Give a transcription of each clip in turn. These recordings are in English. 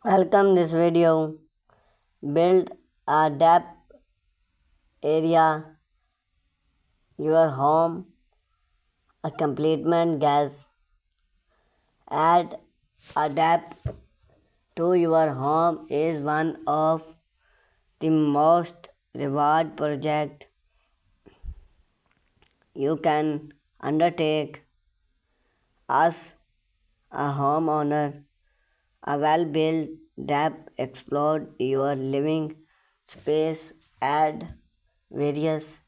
Welcome this video. Build a depth area your home a complement gas. Add a depth to your home is one of the most reward project you can undertake as a homeowner. A well-built depth explode your living space, add various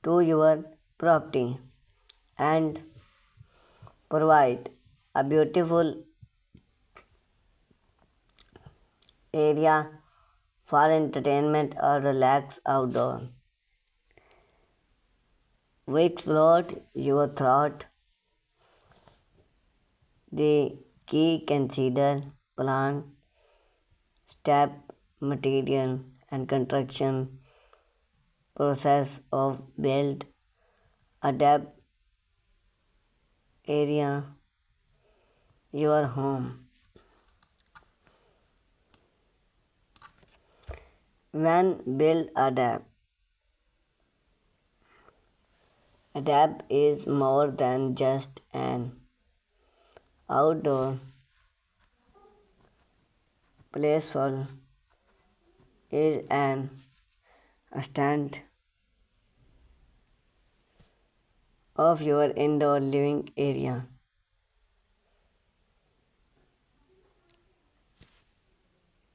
to your property and provide a beautiful area for entertainment or relax outdoor. We explored your thought. The key consider plan, step, material and construction process of build adapt area your home. When build adapt is more than just an outdoor placeful is an stand of your indoor living area.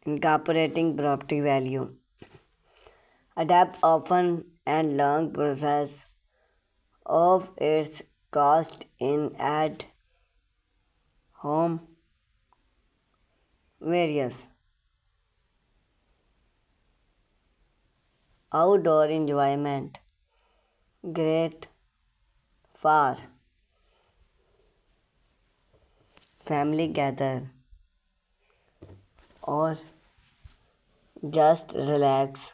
Incorporating property value. Adapt often and long process of its cost in at home various outdoor enjoyment great for family gather or just relax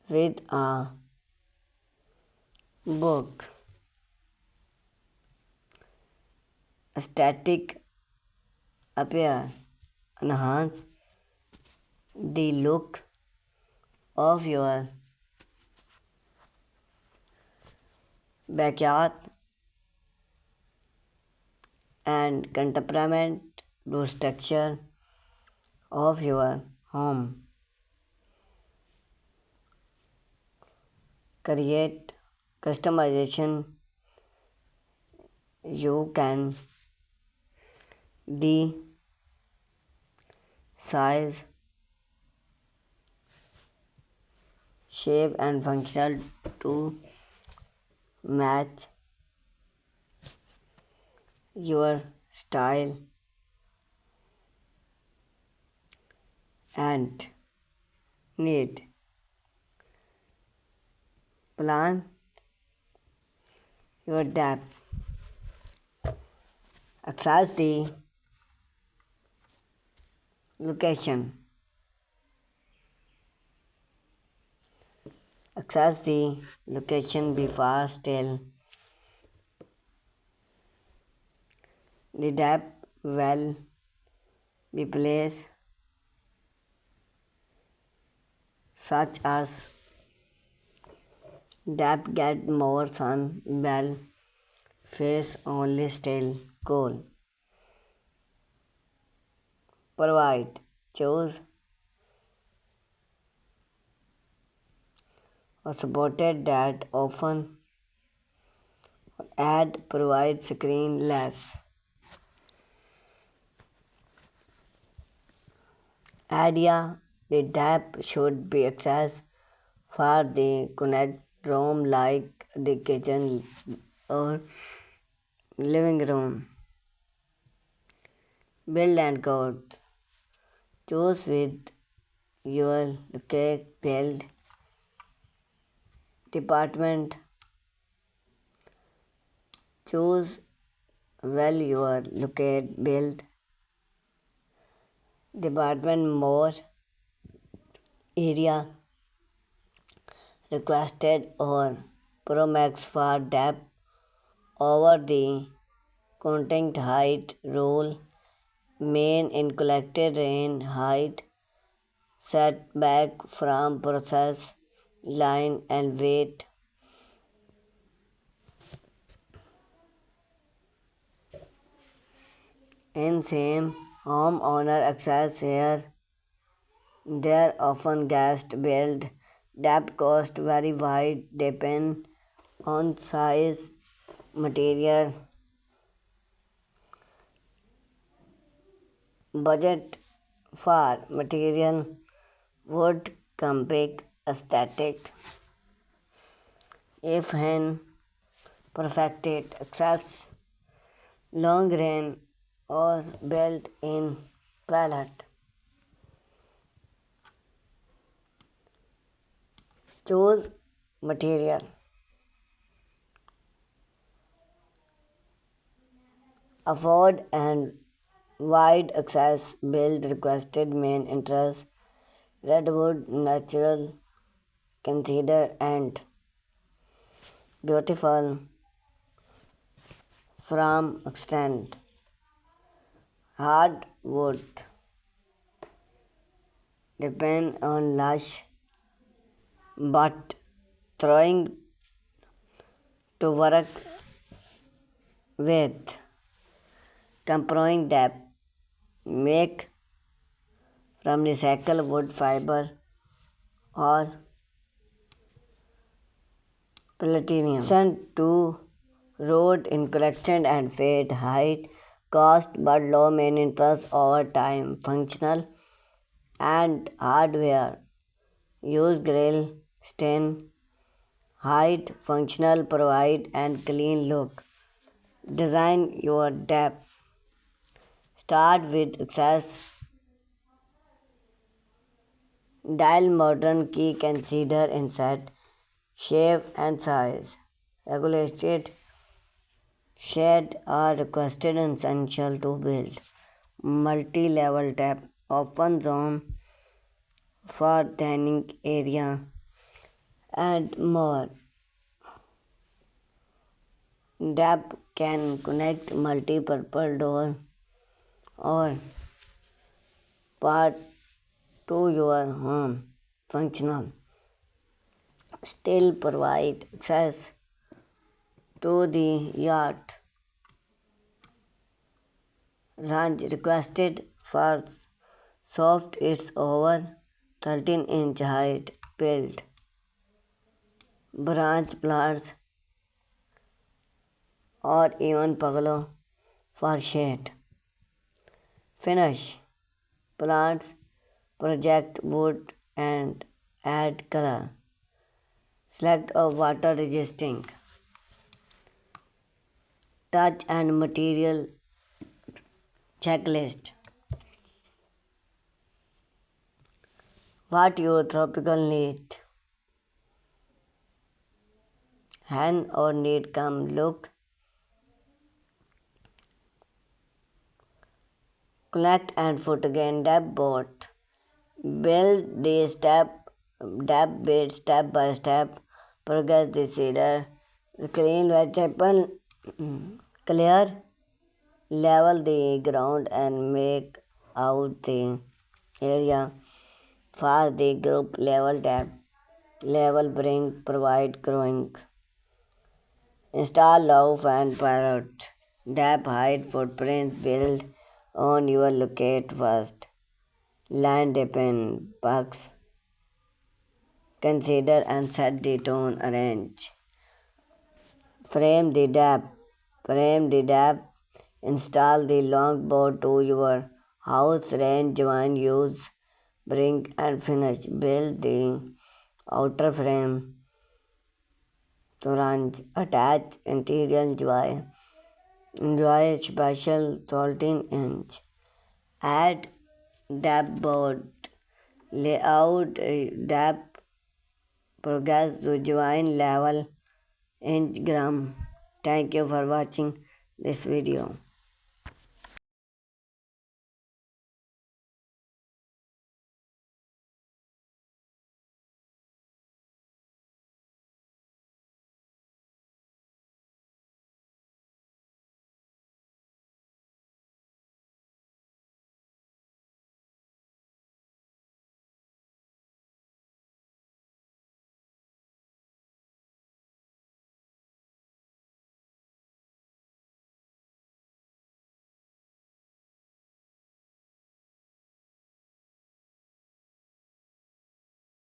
with a book. Static appear enhance the look of your backyard and contemporary to structure of your home. Create customization. You can the size, shape and function to match your style and need. Plan your depth. Access the location. Access the location before still. The depth will be placed such as depth get more sun well face only still cool. Provide choose or supported that often add provide screen less. Idea the depth should be accessed for the connect room like the kitchen or living room. Build and code. Choose with your locate build department. Choose well your locate build department more area requested or Promax for depth over the content height rule Main in collected rain height setback from process line and weight. In same homeowner access here, they're often guest built. Depth cost very wide depend on size, material, budget for material, wood, compact, aesthetic. If hand perfected access, long range or built in pallet. Choose material. Afford and wide access build requested main interest redwood natural consider and beautiful from extent hardwood depend on lush but throwing to work with comparing depth make from recycled wood fiber or platinum. Sent to road in collection and fade height cost but low main interest over time. Functional and hardware use grill stain height functional provide and clean look. Design your depth. Start with access. Dial modern key consider insert shape and size. Regulated shade are requested and essential to build. Multi-level tap open zone for dining area and more. Dap can connect multi-purpose door or part to your home. Functional. Still provide access to the yard. Range requested for soft it's over 13-inch height build. Branch plants or even pagalo for shade. Finish. Plants project wood and add color. Select a water resisting. Touch and material checklist. What your tropical need? Hand or need come look. Collect and foot again depth board. Build the depth bit step by step. Progress the cedar. Clean vegetable. Clear. Level the ground and make out the area for the group level depth. Level bring provide growing. Install loaf and parrot. Depth height footprint build on your locate first. Land depend bugs. Consider and set the tone arrange. Frame the depth. Frame the depth. Install the longboard to your house range join use. Bring and finish. Build the outer frame. Orange attach interior enjoy. Enjoy special 13-inch. Add depth board. Layout depth progress to join level inch gram. Thank you for watching this video.